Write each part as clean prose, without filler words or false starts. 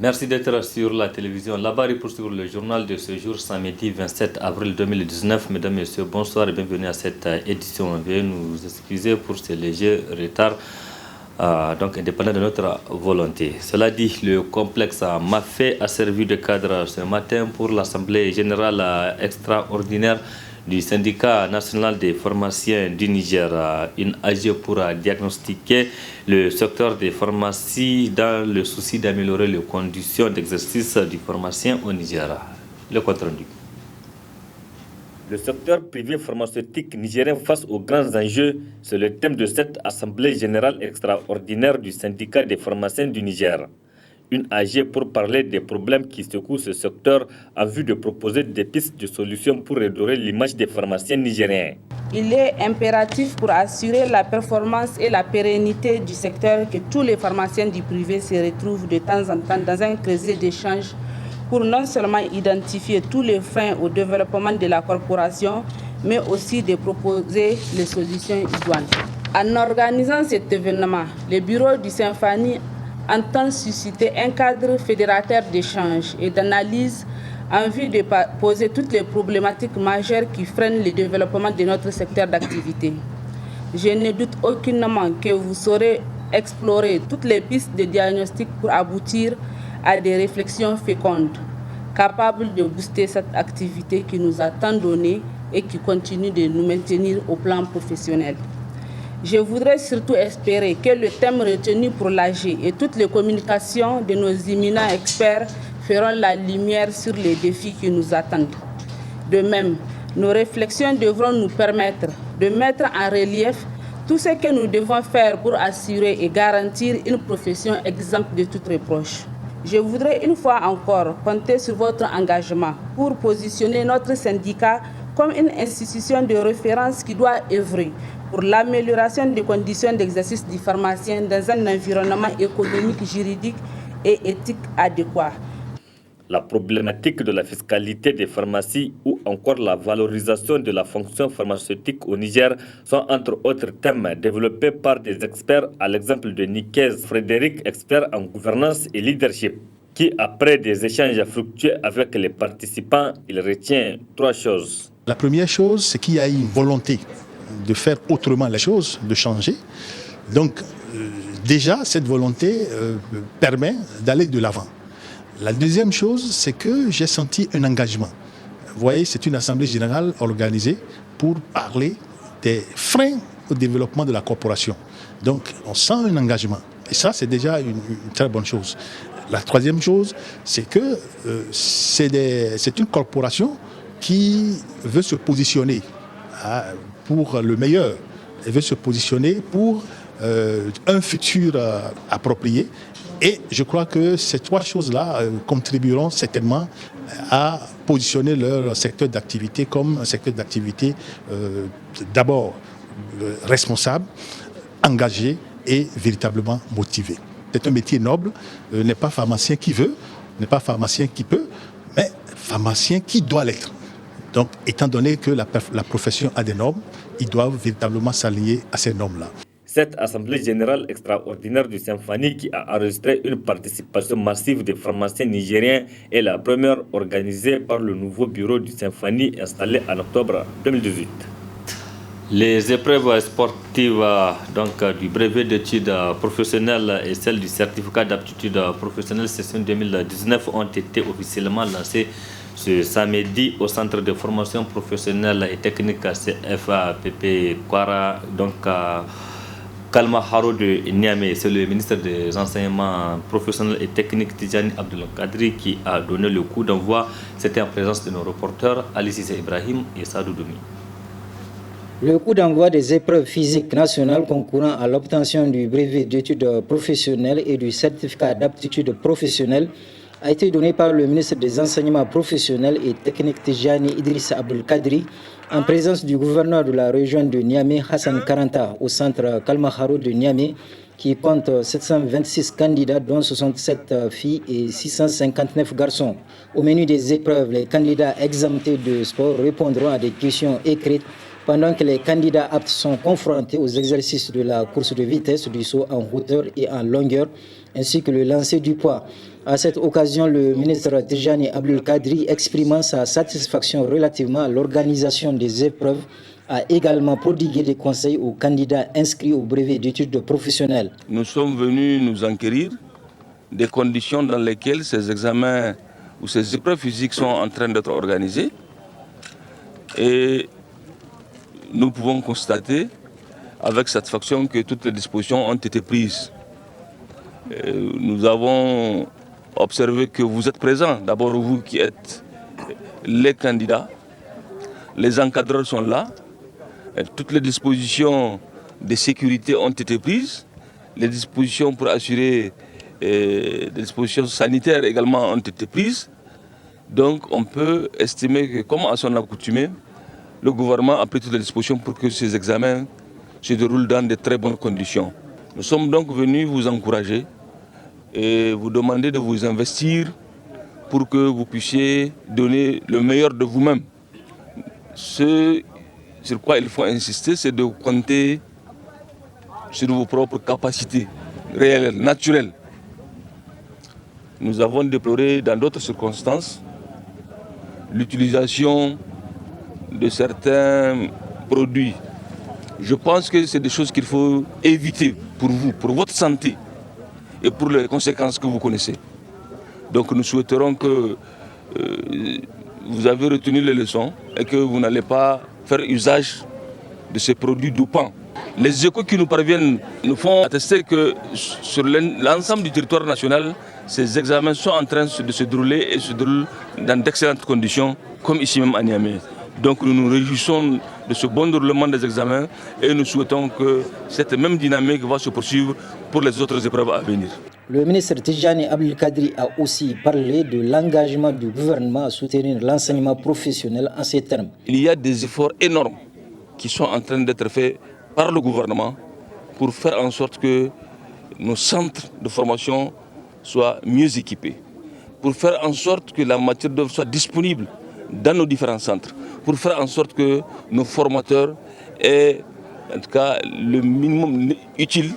Merci d'être sur la télévision. Là-bas, pour suivre le journal de ce jour, samedi 27 avril 2019. Mesdames, Messieurs, bonsoir et bienvenue à cette édition. Veuillez nous excuser pour ce léger retard, donc indépendant de notre volonté. Cela dit, le complexe Mafé a servi de cadre ce matin pour l'Assemblée générale extraordinaire du syndicat national des pharmaciens du Niger, une AG pour diagnostiquer le secteur des pharmacies dans le souci d'améliorer les conditions d'exercice du pharmacien au Niger. Le compte rendu. Le secteur privé pharmaceutique nigérien face aux grands enjeux, c'est le thème de cette Assemblée générale extraordinaire du syndicat des pharmaciens du Niger. Une AG pour parler des problèmes qui secouent ce secteur en vue de proposer des pistes de solutions pour redorer l'image des pharmaciens nigériens. Il est impératif pour assurer la performance et la pérennité du secteur que tous les pharmaciens du privé se retrouvent de temps en temps dans un creuset d'échange pour non seulement identifier tous les freins au développement de la corporation, mais aussi de proposer les solutions idoines. En organisant cet événement, le bureau du Symphony entend susciter un cadre fédérateur d'échange et d'analyse en vue de poser toutes les problématiques majeures qui freinent le développement de notre secteur d'activité. Je ne doute aucunement que vous saurez explorer toutes les pistes de diagnostic pour aboutir à des réflexions fécondes, capables de booster cette activité qui nous a tant donné et qui continue de nous maintenir au plan professionnel. Je voudrais surtout espérer que le thème retenu pour l'AG et toutes les communications de nos éminents experts feront la lumière sur les défis qui nous attendent. De même, nos réflexions devront nous permettre de mettre en relief tout ce que nous devons faire pour assurer et garantir une profession exempte de toute reproche. Je voudrais une fois encore compter sur votre engagement pour positionner notre syndicat comme une institution de référence qui doit œuvrer pour l'amélioration des conditions d'exercice du pharmacien dans un environnement économique, juridique et éthique adéquat. La problématique de la fiscalité des pharmacies ou encore la valorisation de la fonction pharmaceutique au Niger sont entre autres thèmes développés par des experts à l'exemple de Nikez Frédéric, expert en gouvernance et leadership, qui après des échanges fructueux avec les participants, il retient trois choses. La première chose, c'est qu'il y a une volonté de faire autrement les choses, de changer. Donc déjà, cette volonté permet d'aller de l'avant. La deuxième chose, c'est que j'ai senti un engagement. Vous voyez, c'est une assemblée générale organisée pour parler des freins au développement de la corporation. Donc, on sent un engagement. Et ça, c'est déjà une très bonne chose. La troisième chose, c'est que c'est une corporation qui veut se positionner pour le meilleur. Elle veut se positionner pour un futur approprié. Et je crois que ces trois choses-là contribueront certainement à positionner leur secteur d'activité comme un secteur d'activité d'abord responsable, engagé et véritablement motivé. C'est un métier noble, n'est pas pharmacien qui veut, n'est pas pharmacien qui peut, mais pharmacien qui doit l'être. Donc, étant donné que la profession a des normes, ils doivent véritablement s'aligner à ces normes-là. Cette Assemblée générale extraordinaire du Symphony qui a enregistré une participation massive des pharmaciens nigériens est la première organisée par le nouveau bureau du Symphony installé en octobre 2018. Les épreuves sportives du brevet d'études professionnelles et celles du certificat d'aptitude professionnelle session 2019 ont été officiellement lancées ce samedi au centre de formation professionnelle et technique CFAPP Kwara, Kalma Haro de Niamey. C'est le ministre des Enseignements professionnels et techniques Tidjani Abdelkadri qui a donné le coup d'envoi. C'était en présence de nos reporters Ali Cissé Ibrahim et Sadou Doumi. Le coup d'envoi des épreuves physiques nationales concourant à l'obtention du brevet d'études professionnelles et du certificat d'aptitude professionnelle a été donné par le ministre des Enseignements professionnels et techniques Tidjani Idrissa Abdelkadri en présence du gouverneur de la région de Niamey, Hassan Karanta, au centre Kalmaharo de Niamey, qui compte 726 candidats, dont 67 filles et 659 garçons. Au menu des épreuves, les candidats exemptés de sport répondront à des questions écrites pendant que les candidats aptes sont confrontés aux exercices de la course de vitesse, du saut en hauteur et en longueur, ainsi que le lancer du poids. À cette occasion, le ministre Tijani Abdul Kadri, exprimant sa satisfaction relativement à l'organisation des épreuves, a également prodigué des conseils aux candidats inscrits au brevet d'études professionnelles. Nous sommes venus nous enquérir des conditions dans lesquelles ces examens ou ces épreuves physiques sont en train d'être organisées. Et nous pouvons constater avec satisfaction que toutes les dispositions ont été prises. Nous avons observé que vous êtes présents, d'abord vous qui êtes les candidats, les encadreurs sont là, toutes les dispositions de sécurité ont été prises, les dispositions pour assurer des dispositions sanitaires également ont été prises. Donc on peut estimer que, comme à son accoutumée, le gouvernement a pris toutes les dispositions pour que ces examens se déroulent dans de très bonnes conditions. Nous sommes donc venus vous encourager et vous demander de vous investir pour que vous puissiez donner le meilleur de vous-même. Ce sur quoi il faut insister, c'est de compter sur vos propres capacités réelles, naturelles. Nous avons déploré dans d'autres circonstances l'utilisation de certains produits. Je pense que c'est des choses qu'il faut éviter pour vous, pour votre santé et pour les conséquences que vous connaissez. Donc nous souhaiterons que vous avez retenu les leçons et que vous n'allez pas faire usage de ces produits dopants. Les échos qui nous parviennent nous font attester que sur l'ensemble du territoire national, ces examens sont en train de se dérouler et se déroulent dans d'excellentes conditions, comme ici même à Niamey. Donc nous nous réjouissons de ce bon déroulement des examens et nous souhaitons que cette même dynamique va se poursuivre pour les autres épreuves à venir. Le ministre Tijani Abdul Kadri a aussi parlé de l'engagement du gouvernement à soutenir l'enseignement professionnel en ces termes. Il y a des efforts énormes qui sont en train d'être faits par le gouvernement pour faire en sorte que nos centres de formation soient mieux équipés, pour faire en sorte que la matière d'œuvre soit disponible dans nos différents centres, pour faire en sorte que nos formateurs aient en tout cas le minimum utile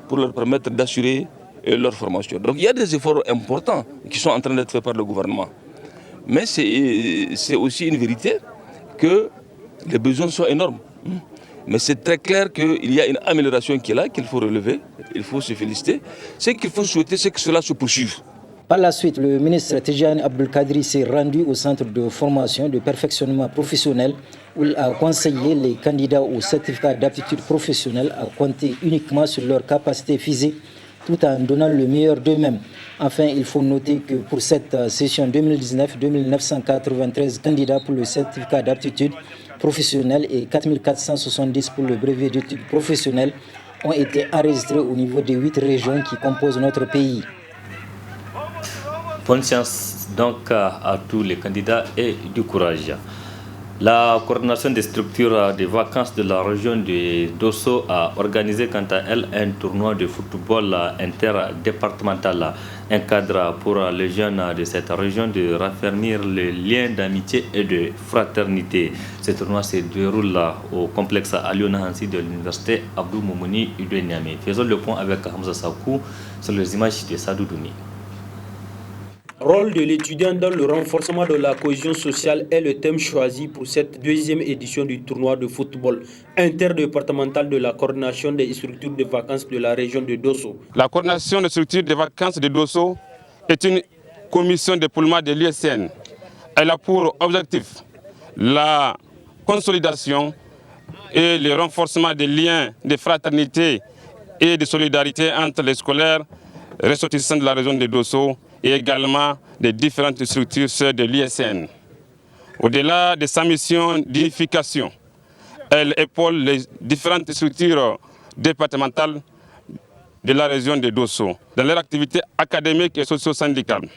pour leur permettre d'assurer leur formation. Donc il y a des efforts importants qui sont en train d'être faits par le gouvernement. Mais c'est aussi une vérité que les besoins sont énormes. Mais c'est très clair qu'il y a une amélioration qui est là, qu'il faut relever, il faut se féliciter. Ce qu'il faut souhaiter, c'est que cela se poursuive. Par la suite, le ministre Tijani Abdul Kadri s'est rendu au centre de formation de perfectionnement professionnel où il a conseillé les candidats au certificat d'aptitude professionnelle à compter uniquement sur leurs capacités physiques tout en donnant le meilleur d'eux-mêmes. Enfin, il faut noter que pour cette session 2019, 2993 candidats pour le certificat d'aptitude professionnelle et 4470 pour le brevet d'études professionnelles ont été enregistrés au niveau des 8 régions qui composent notre pays. Bonne chance donc à tous les candidats et du courage. La coordination des structures de vacances de la région de Dosso a organisé quant à elle un tournoi de football interdépartemental, un cadre pour les jeunes de cette région de raffermir les liens d'amitié et de fraternité. Ce tournoi se déroule au complexe Aliona Hansi de l'université Abdou Moumouni de Niamey. Faisons le point avec Hamza Sakou sur les images de Sadou Douni. Rôle de l'étudiant dans le renforcement de la cohésion sociale est le thème choisi pour cette deuxième édition du tournoi de football interdépartemental de la coordination des structures de vacances de la région de Dosso. La coordination des structures de vacances de Dosso est une commission d'épaulement de l'USN. Elle a pour objectif la consolidation et le renforcement des liens de fraternité et de solidarité entre les scolaires ressortissants de la région de Dosso et également des différentes structures de l'ISN. Au-delà de sa mission d'unification, elle épaule les différentes structures départementales de la région de Dosso dans leur activité académique et socio-syndicale.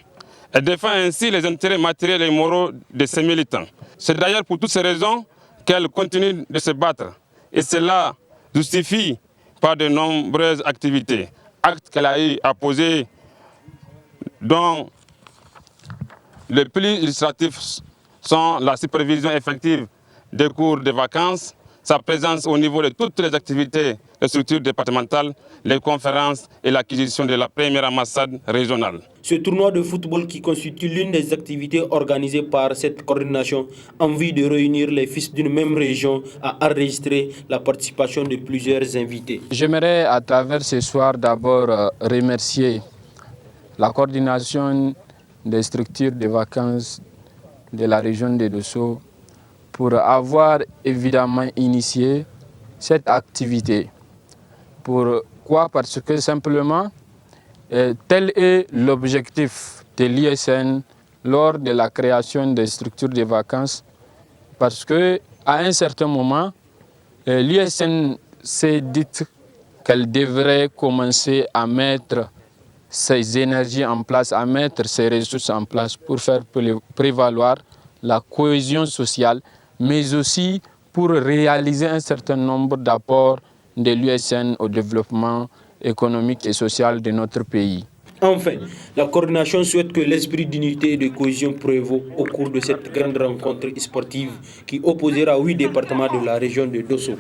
Elle défend ainsi les intérêts matériels et moraux de ses militants. C'est d'ailleurs pour toutes ces raisons qu'elle continue de se battre. Et cela justifie par de nombreuses activités, actes qu'elle a eu à poser, dont les plus illustratifs sont la supervision effective des cours de vacances, sa présence au niveau de toutes les activités des structures départementales, les conférences et l'acquisition de la première ambassade régionale. Ce tournoi de football qui constitue l'une des activités organisées par cette coordination en vue de réunir les fils d'une même région a enregistré la participation de plusieurs invités. J'aimerais à travers ce soir d'abord remercier la coordination des structures de vacances de la région de Dosso pour avoir évidemment initié cette activité. Pourquoi? Parce que simplement, tel est l'objectif de l'ISN lors de la création des structures de vacances. Parce qu'à un certain moment, l'ISN s'est dit qu'elle devrait commencer à mettre ses énergies en place, à mettre ses ressources en place pour faire prévaloir la cohésion sociale, mais aussi pour réaliser un certain nombre d'apports de l'USN au développement économique et social de notre pays. Enfin, la coordination souhaite que l'esprit d'unité et de cohésion prévaut au cours de cette grande rencontre sportive qui opposera 8 départements de la région de Dosso.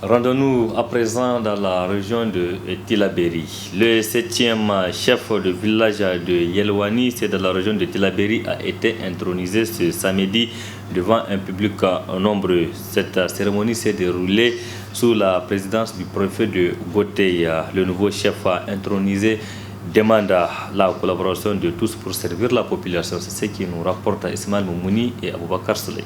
Rendons-nous à présent dans la région de Tillabéri. Le 7e chef de village de Yelwani, c'est dans la région de Tillabéri, a été intronisé ce samedi devant un public nombreux. Cette cérémonie s'est déroulée sous la présidence du préfet de Gotei. Le nouveau chef intronisé demande la collaboration de tous pour servir la population. C'est ce qui nous rapporte Ismaël Moumouni et Aboubakar Souley.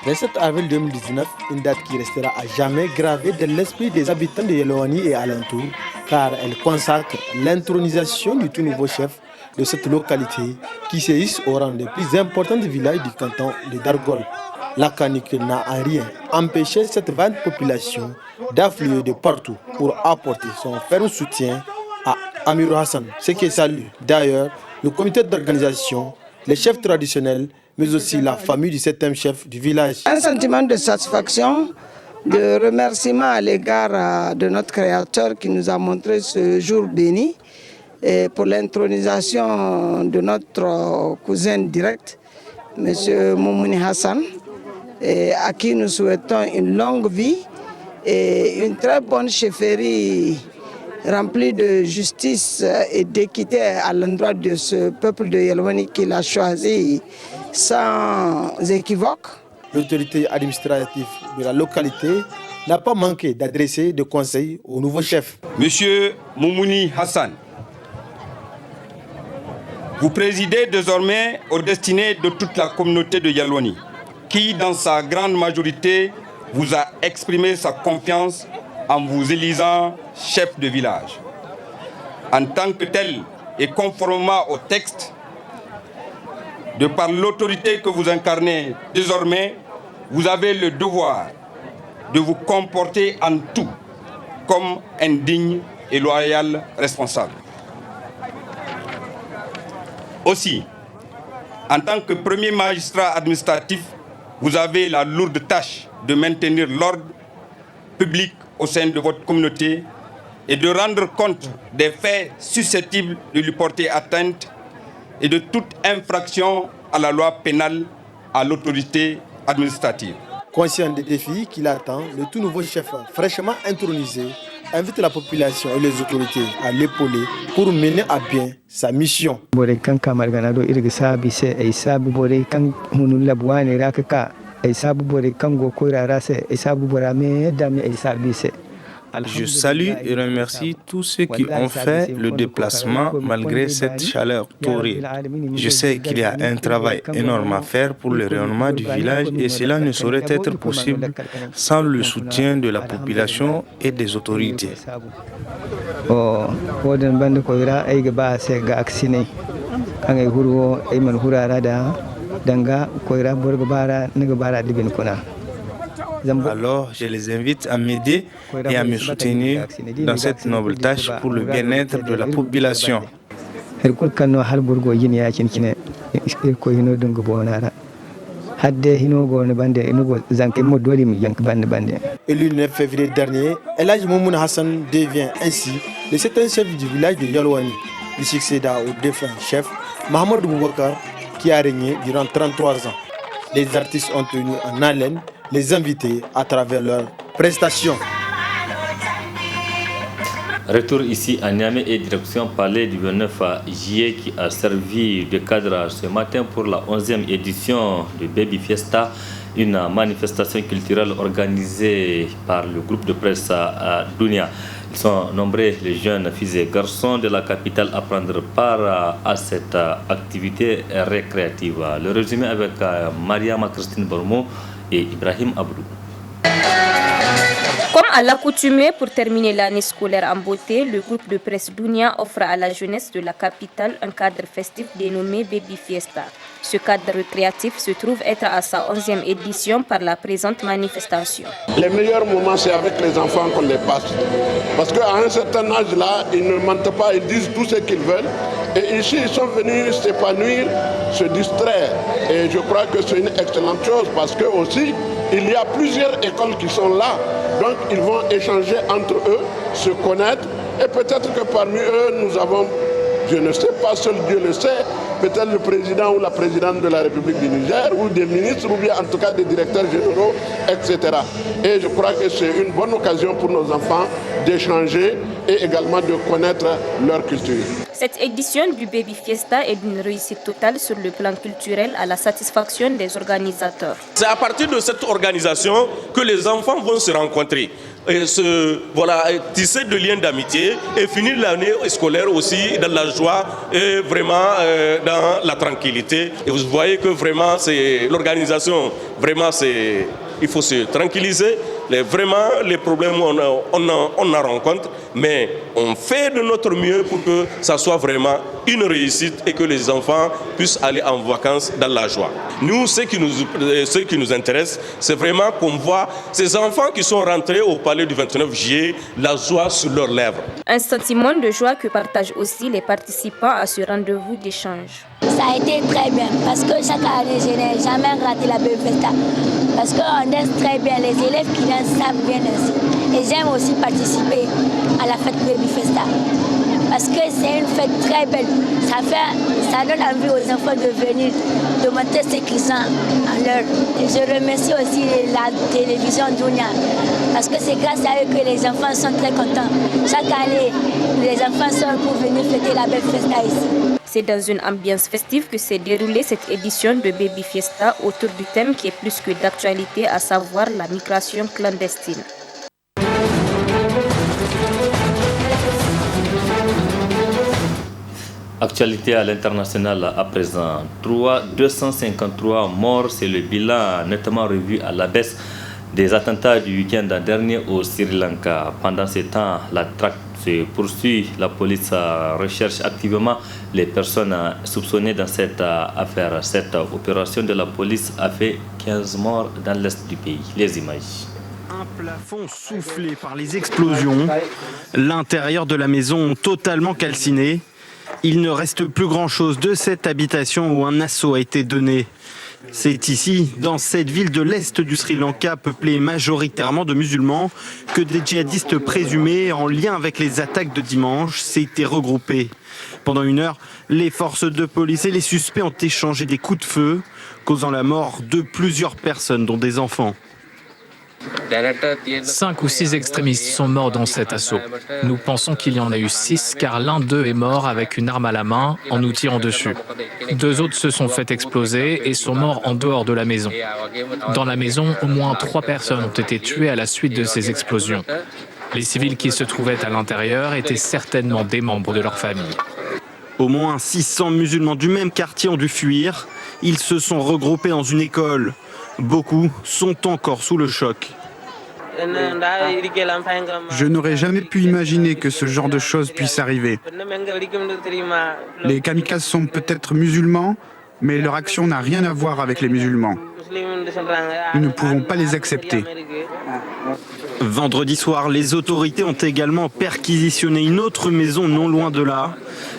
Le 7 avril 2019, une date qui restera à jamais gravée dans l'esprit des habitants de Yelwani et alentour, car elle consacre l'intronisation du tout nouveau chef de cette localité qui se hisse au rang des plus importants villages du canton de Dargol. La canicule n'a en rien empêché cette vaste population d'affluer de partout pour apporter son ferme soutien à Amirou Hassan, ce qui salue d'ailleurs le comité d'organisation, les chefs traditionnels, mais aussi la famille du 7e chef du village. Un sentiment de satisfaction, de remerciement à l'égard de notre Créateur qui nous a montré ce jour béni et pour l'intronisation de notre cousin direct, M. Moumouni Hassan, et à qui nous souhaitons une longue vie et une très bonne chefferie remplie de justice et d'équité à l'endroit de ce peuple de Yelwani qu'il a choisi sans équivoque. L'autorité administrative de la localité n'a pas manqué d'adresser des conseils au nouveau chef. Monsieur Moumouni Hassan, vous présidez désormais aux destinées de toute la communauté de Yelwani, qui dans sa grande majorité vous a exprimé sa confiance en vous élisant chef de village. En tant que tel et conformément au texte, de par l'autorité que vous incarnez désormais, vous avez le devoir de vous comporter en tout comme un digne et loyal responsable. Aussi, en tant que premier magistrat administratif, vous avez la lourde tâche de maintenir l'ordre public au sein de votre communauté et de rendre compte des faits susceptibles de lui porter atteinte et de toute infraction à la loi pénale à l'autorité administrative. Conscient des défis qui l'attendent, le tout nouveau chef fraîchement intronisé invite la population et les autorités à l'épauler pour mener à bien sa mission. Je salue et remercie tous ceux qui ont fait le déplacement malgré cette chaleur torride. Je sais qu'il y a un travail énorme à faire pour le rayonnement du village et cela ne saurait être possible sans le soutien de la population et des autorités. Alors, je les invite à m'aider et à me soutenir dans cette noble tâche pour le bien-être de la population. Élu le 9 février dernier, El Hadji Moumouna Hassan devient ainsi le 7e chef du village de Yolwani. Il succéda au défunt chef Mahamadou Boubacar qui a régné durant 33 ans. Les artistes ont tenu en haleine les invités à travers leurs prestations. Retour ici à Niamey et direction Palais du 29 juillet qui a servi de cadre ce matin pour la 11e édition de Baby Fiesta, une manifestation culturelle organisée par le groupe de presse Dunia. Ils sont nombreux, les jeunes filles et garçons de la capitale, à prendre part à cette activité récréative. Le résumé avec Mariama Christine Bormo et Ibrahim Abdou. Comme à l'accoutumée pour terminer l'année scolaire en beauté, le groupe de presse Dunia offre à la jeunesse de la capitale un cadre festif dénommé Baby Fiesta. Ce cadre récréatif se trouve être à sa 11e édition par la présente manifestation. Les meilleurs moments, c'est avec les enfants qu'on les passe. Parce qu'à un certain âge là, ils ne mentent pas, ils disent tout ce qu'ils veulent. Et ici, ils sont venus s'épanouir, se distraire. Et je crois que c'est une excellente chose parce que aussi, il y a plusieurs écoles qui sont là. Donc, ils vont échanger entre eux, se connaître. Et peut-être que parmi eux, nous avons, je ne sais pas, seul Dieu le sait, peut-être le président ou la présidente de la République du Niger, ou des ministres, ou bien en tout cas des directeurs généraux, etc. Et je crois que c'est une bonne occasion pour nos enfants d'échanger et également de connaître leur culture. Cette édition du Baby Fiesta est d'une réussite totale sur le plan culturel à la satisfaction des organisateurs. C'est à partir de cette organisation que les enfants vont se rencontrer. Et tisser de liens d'amitié et finir l'année scolaire aussi dans la joie et vraiment dans la tranquillité. Et vous voyez que vraiment c'est l'organisation, vraiment c'est, il faut se tranquilliser. Vraiment les problèmes on en rencontre, mais on fait de notre mieux pour que ça soit vraiment une réussite et que les enfants puissent aller en vacances dans la joie. Nous, ce qui nous intéresse, c'est vraiment qu'on voit ces enfants qui sont rentrés au palais du 29 juillet, la joie sur leurs lèvres. Un sentiment de joie que partagent aussi les participants à ce rendez-vous d'échange. Ça a été très bien parce que chaque année, je n'ai jamais raté la Baby Fiesta. Parce qu'on danse très bien, les élèves qui dansent savent bien danser. Et j'aime aussi participer à la fête Baby Fiesta. Parce que c'est une fête très belle. Ça donne envie aux enfants de venir, de montrer ce qu'ils sont en leur. Et je remercie aussi la télévision Dunia. Parce que c'est grâce à eux que les enfants sont très contents. Chaque année, les enfants sont pour venir fêter la Baby Fiesta ici. C'est dans une ambiance festive que s'est déroulée cette édition de Baby Fiesta autour du thème qui est plus que d'actualité, à savoir la migration clandestine. Actualité à l'international à présent. 253 morts, c'est le bilan nettement revu à la baisse des attentats du week-end dernier au Sri Lanka. Pendant ce temps, la traque se poursuit. La police recherche activement les personnes soupçonnées dans cette affaire. Cette opération de la police a fait 15 morts dans l'est du pays. Les images. Un plafond soufflé par les explosions, l'intérieur de la maison totalement calciné. Il ne reste plus grand-chose de cette habitation où un assaut a été donné. C'est ici, dans cette ville de l'Est du Sri Lanka, peuplée majoritairement de musulmans, que des djihadistes présumés en lien avec les attaques de dimanche s'étaient regroupés. Pendant 1 heure, les forces de police et les suspects ont échangé des coups de feu, causant la mort de plusieurs personnes, dont des enfants. 5 ou 6 extrémistes sont morts dans cet assaut. Nous pensons qu'il y en a eu 6 car l'un d'eux est mort avec une arme à la main en nous tirant dessus. 2 autres se sont fait exploser et sont morts en dehors de la maison. Dans la maison, au moins 3 personnes ont été tuées à la suite de ces explosions. Les civils qui se trouvaient à l'intérieur étaient certainement des membres de leur famille. Au moins 600 musulmans du même quartier ont dû fuir. Ils se sont regroupés dans une école. Beaucoup sont encore sous le choc. Je n'aurais jamais pu imaginer que ce genre de choses puisse arriver. Les kamikazes sont peut-être musulmans, mais leur action n'a rien à voir avec les musulmans. Nous ne pouvons pas les accepter. Vendredi soir, les autorités ont également perquisitionné une autre maison non loin de là.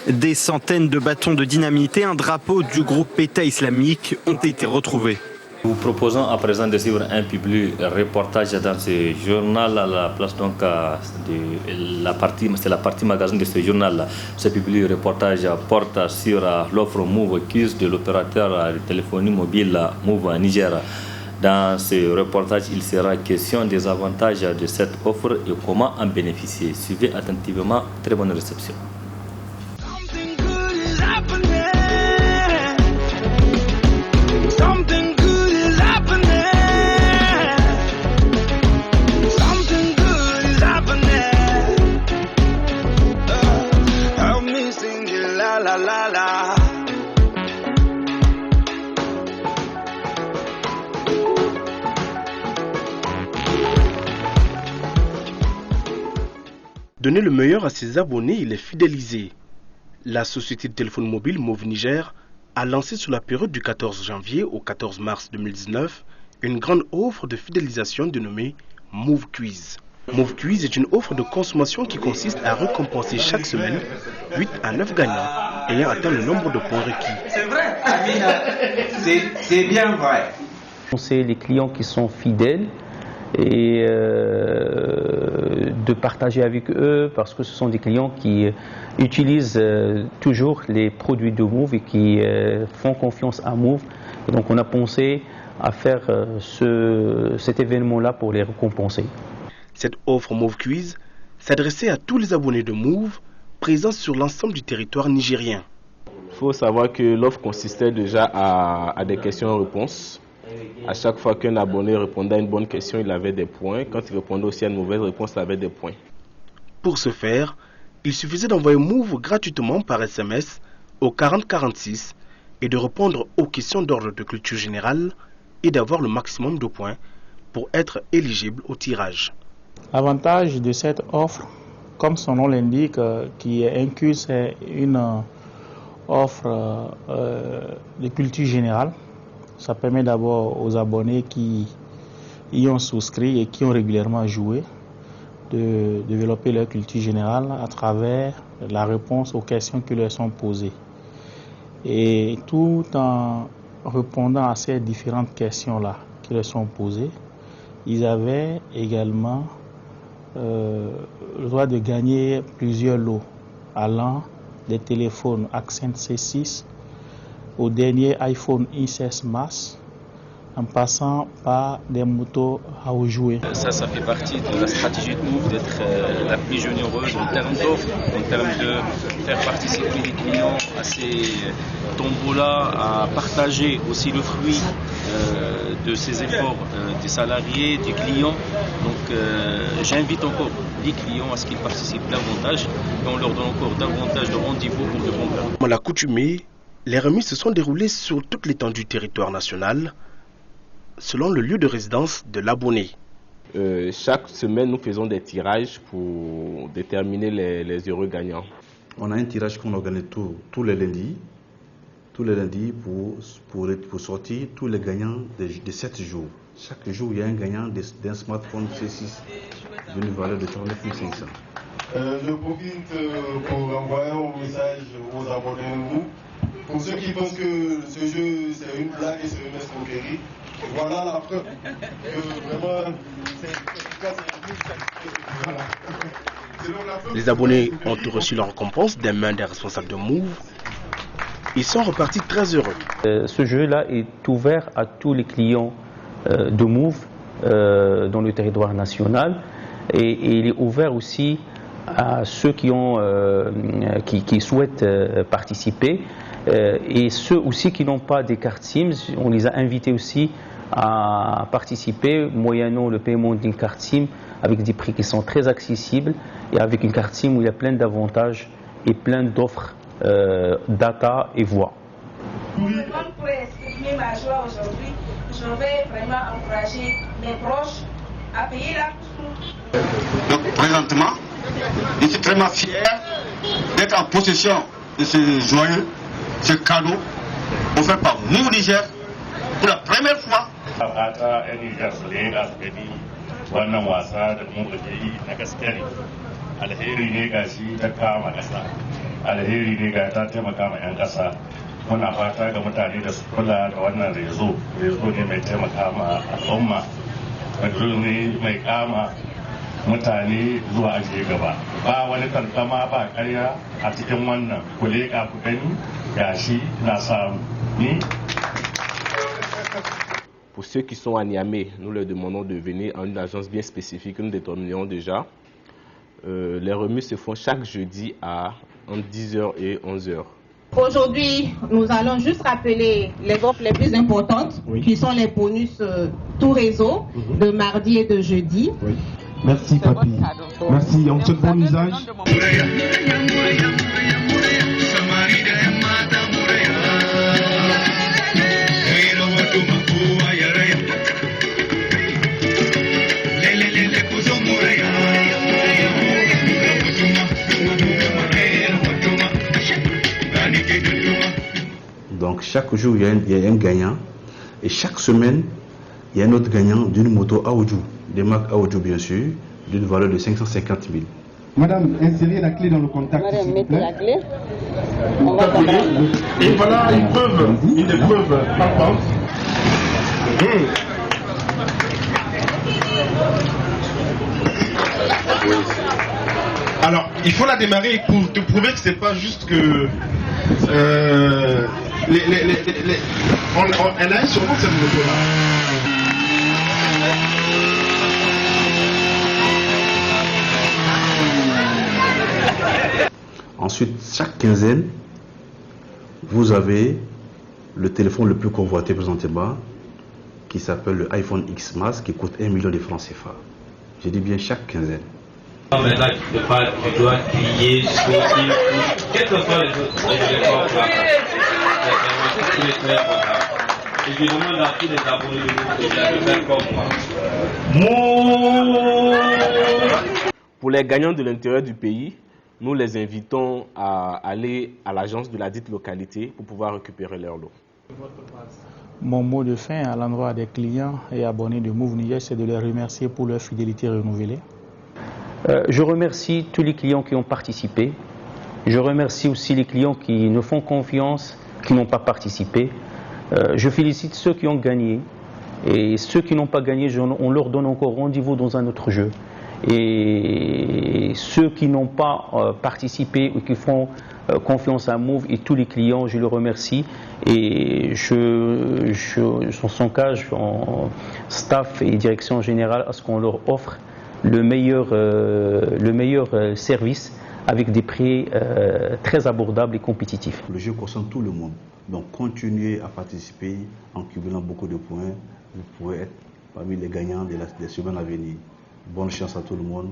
Des centaines de bâtons de dynamite et un drapeau du groupe État islamique ont été retrouvés. Nous proposons à présent de suivre un public reportage dans ce journal à la place donc de la partie, c'est la partie magasin de ce journal. Ce public reportage porte sur l'offre Move Quiz de l'opérateur de téléphonie mobile Move Niger. Dans ce reportage, il sera question des avantages de cette offre et comment en bénéficier. Suivez attentivement. Très bonne réception. Donner le meilleur à ses abonnés et les fidéliser. La société de téléphone mobile Move Niger a lancé sur la période du 14 janvier au 14 mars 2019 une grande offre de fidélisation dénommée Move Quiz. Move Quiz est une offre de consommation qui consiste à récompenser chaque semaine 8 à 9 gagnants ayant atteint le nombre de points requis. C'est vrai, Amina, c'est bien vrai. C'est les clients qui sont fidèles et de partager avec eux parce que ce sont des clients qui utilisent toujours les produits de Move et qui font confiance à Move. Et donc on a pensé à faire cet événement-là pour les récompenser. Cette offre Move Quiz s'adressait à tous les abonnés de Move présents sur l'ensemble du territoire nigérien. Il faut savoir que l'offre consistait déjà à des questions-réponses. À chaque fois qu'un abonné répondait à une bonne question, il avait des points. Quand il répondait aussi à une mauvaise réponse, il avait des points. Pour ce faire, il suffisait d'envoyer Move gratuitement par SMS au 4046 et de répondre aux questions d'ordre de culture générale et d'avoir le maximum de points pour être éligible au tirage. L'avantage de cette offre, comme son nom l'indique, qui est inclus, c'est une offre de culture générale. Ça permet d'abord aux abonnés qui y ont souscrit et qui ont régulièrement joué de développer leur culture générale à travers la réponse aux questions qui leur sont posées. Et tout en répondant à ces différentes questions-là qui leur sont posées, ils avaient également le droit de gagner plusieurs lots allant des téléphones Accent C6 au dernier iPhone X16 Max, en passant par des motos à jouer. Ça fait partie de la stratégie de Move d'être la plus généreuse en termes d'offres, en termes de faire participer les clients à ces tombolas, à partager aussi le fruit de ces efforts des salariés, des clients. Donc j'invite encore les clients à ce qu'ils participent davantage et on leur donne encore davantage de rendez-vous pour de bons plans. À l'accoutumée, les remises se sont déroulées sur toute l'étendue du territoire national, selon le lieu de résidence de l'abonné. Chaque semaine, nous faisons des tirages pour déterminer les heureux gagnants. On a un tirage qu'on organise tous les lundis. Tous les lundis pour sortir tous les gagnants de 7 jours. Chaque jour, il y a un gagnant d'un smartphone C6 d'une valeur de 39 500. Je profite pour envoyer un message aux abonnés. Pour ceux qui pensent que ce jeu c'est une blague et c'est une escroquerie, voilà la preuve que vraiment Les abonnés ont reçu leur récompense des mains des responsables de Move. Ils sont repartis très heureux. Ce jeu-là est ouvert à tous les clients de Move dans le territoire national et il est ouvert aussi à ceux qui souhaitent participer. Et ceux aussi qui n'ont pas des cartes SIM, on les a invités aussi à participer moyennant le paiement d'une carte SIM avec des prix qui sont très accessibles et avec une carte SIM où il y a plein d'avantages et plein d'offres data et voix. Pour exprimer ma joie aujourd'hui, je vais vraiment encourager mes proches à payer la course. Donc présentement, je suis vraiment fier d'être en possession de ce joyeux, ce cadeau offert par Move Niger pour la première fois. wannan wasa da mu ke yi na gaskiya ne alheri ne ga shi ta kama ƙasa alheri ne ga ta taimaka ma 'yan ƙasa muna fata ga mutane da su kula da wannan rezo ne mai taimaka ma al'umma rezo ne mai kama mutane zuwa ajiye gaba ba wani tantama ba karya a cikin wannan ku leƙa ku gani gashi na samu ni. Pour ceux qui sont à Niamey, nous leur demandons de venir en une agence bien spécifique que nous déterminons déjà. Les remises se font chaque jeudi entre 10h et 11h. Aujourd'hui, nous allons juste rappeler les offres les plus importantes, qui sont les bonus tout réseau de mardi et de jeudi. Oui. Merci Papi. Merci, on te bon usage. Donc chaque jour il y a un gagnant et chaque semaine il y a un autre gagnant d'une moto Aoudjou, des marques Aoudjou bien sûr, d'une valeur de 550 000. Madame, insérez la clé dans le contact. Madame, mettez la clé. Et voilà une preuve palpable. Alors, il faut la démarrer pour te prouver que c'est pas juste que elle a sûrement cette moto-là. Ensuite, chaque quinzaine, vous avez le téléphone le plus convoité présentement, qui s'appelle le iPhone X Max, qui coûte 1 million de francs CFA. Je dis bien chaque quinzaine. Maintenant, tu dois crier, sauter, quels que soient les autres efforts, et je demande à tous les abonnés de faire comme moi. Pour les gagnants de l'intérieur du pays, nous les invitons à aller à l'agence de la dite localité pour pouvoir récupérer leur lot. Mon mot de fin à l'endroit des clients et abonnés de Move Niger, c'est de les remercier pour leur fidélité renouvelée. Je remercie tous les clients qui ont participé. Je remercie aussi les clients qui nous font confiance, qui n'ont pas participé. Je félicite ceux qui ont gagné. Et ceux qui n'ont pas gagné, on leur donne encore rendez-vous dans un autre jeu. Et ceux qui n'ont pas participé ou qui font confiance à Move et tous les clients, je les remercie. Et je s'engage en staff et direction générale à ce qu'on leur offre le meilleur service avec des prix très abordables et compétitifs. Le jeu concerne tout le monde. Donc continuez à participer en cumulant beaucoup de points. Vous pourrez être parmi les gagnants des semaines à venir. Bonne chance à tout le monde.